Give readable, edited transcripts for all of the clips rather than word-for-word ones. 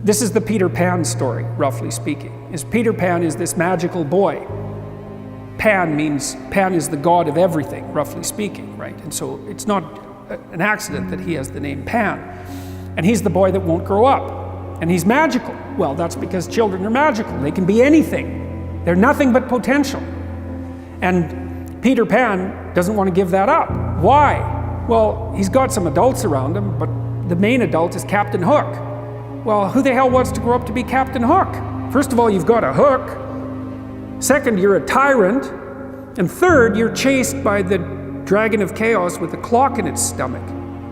This is the Peter Pan story, roughly speaking. Peter Pan is this magical boy. Pan is the god of everything, roughly speaking, right? And so it's not an accident that he has the name Pan. And he's the boy that won't grow up. And he's magical. Well, that's because children are magical. They can be anything. They're nothing but potential. And Peter Pan doesn't want to give that up. Why? Well, he's got some adults around him, but the main adult is Captain Hook. Well, who the hell wants to grow up to be Captain Hook? First of all, you've got a hook. Second, you're a tyrant. And third, you're chased by the dragon of chaos with a clock in its stomach,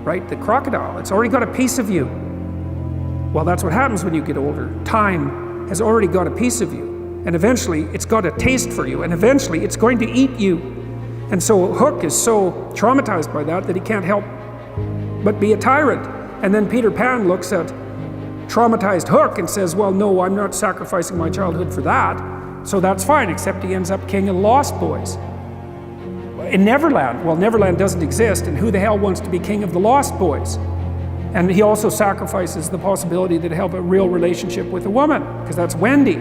right? The crocodile. It's already got a piece of you. Well, that's what happens when you get older. Time has already got a piece of you. And eventually, it's got a taste for you. And eventually, it's going to eat you. And so Hook is so traumatized by that he can't help but be a tyrant. And then Peter Pan looks at traumatized Hook and says, well, no, I'm not sacrificing my childhood for that. So that's fine, except he ends up king of the Lost Boys. In Neverland, well, Neverland doesn't exist, and who the hell wants to be king of the Lost Boys? And he also sacrifices the possibility that he'll have a real relationship with a woman, because that's Wendy,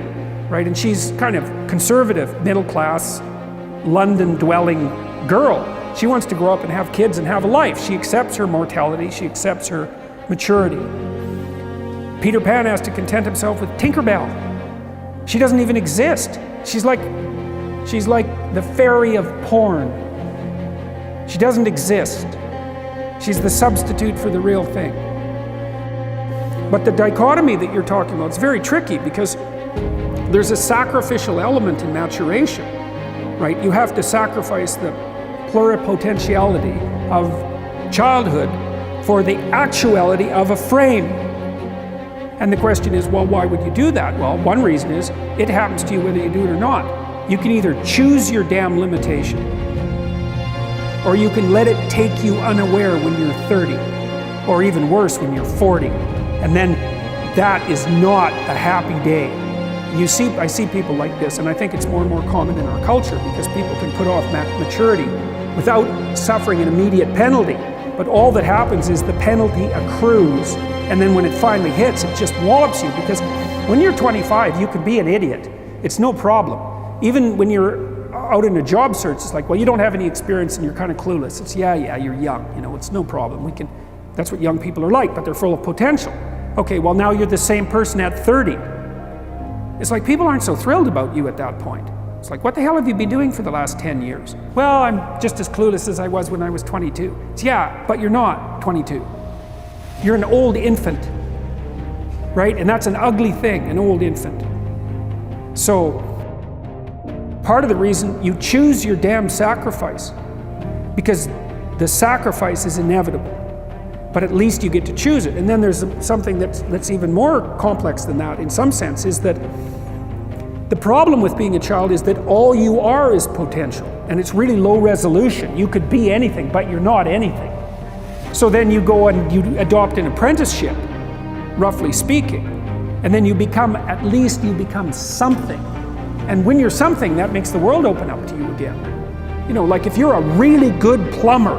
right? And she's kind of conservative, middle-class, London-dwelling girl. She wants to grow up and have kids and have a life. She accepts her mortality, she accepts her maturity. Peter Pan has to content himself with Tinkerbell. She doesn't even exist. She's like the fairy of porn. She doesn't exist. She's the substitute for the real thing. But the dichotomy that you're talking about is very tricky, because there's a sacrificial element in maturation, right? You have to sacrifice the pluripotentiality of childhood for the actuality of a frame. And the question is, well, why would you do that? Well, one reason is it happens to you whether you do it or not. You can either choose your damn limitation, or you can let it take you unaware when you're 30, or even worse, when you're 40. And then that is not a happy day. I see people like this, and I think it's more and more common in our culture, because people can put off maturity without suffering an immediate penalty. But all that happens is the penalty accrues, and then when it finally hits, it just wallops you. Because when you're 25, you can be an idiot. It's no problem. Even when you're out in a job search, it's like, well, you don't have any experience and you're kind of clueless. It's, yeah, you're young, it's no problem. That's what young people are like, but they're full of potential. Okay, well, now you're the same person at 30. It's like people aren't so thrilled about you at that point. It's like, what the hell have you been doing for the last 10 years? Well, I'm just as clueless as I was when I was 22. It's, yeah, but you're not 22. You're an old infant, right? And that's an ugly thing, an old infant. So, part of the reason you choose your damn sacrifice, because the sacrifice is inevitable, but at least you get to choose it. And then there's something that's even more complex than that, in some sense, is that the problem with being a child is that all you are is potential, and it's really low resolution. You could be anything, but you're not anything. So then you go and you adopt an apprenticeship, roughly speaking, and then you become something. And when you're something, that makes the world open up to you again. Like if you're a really good plumber,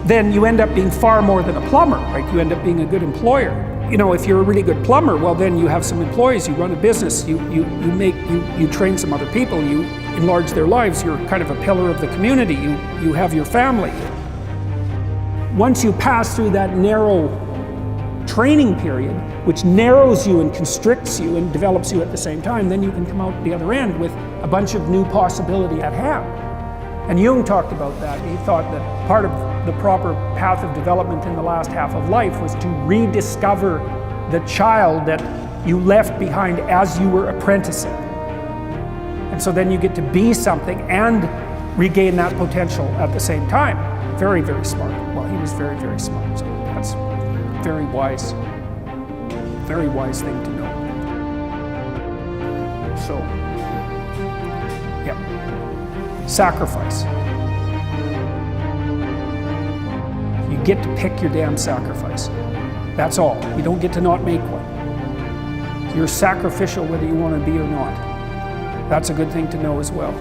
then you end up being far more than a plumber, right? You end up being a good employer. If you're a really good plumber, well, then you have some employees, you run a business, you train some other people, you enlarge their lives, you're kind of a pillar of the community, you have your family. Once you pass through that narrow training period, which narrows you and constricts you and develops you at the same time, then you can come out the other end with a bunch of new possibility at hand. And Jung talked about that. He thought that part of the proper path of development in the last half of life was to rediscover the child that you left behind as you were apprenticing. And so then you get to be something and regain that potential at the same time. Very, very smart. Well, he was very, very smart. So that's a very wise thing to know. So, yeah. Sacrifice. You get to pick your damn sacrifice. That's all. You don't get to not make one. You're sacrificial whether you want to be or not. That's a good thing to know as well.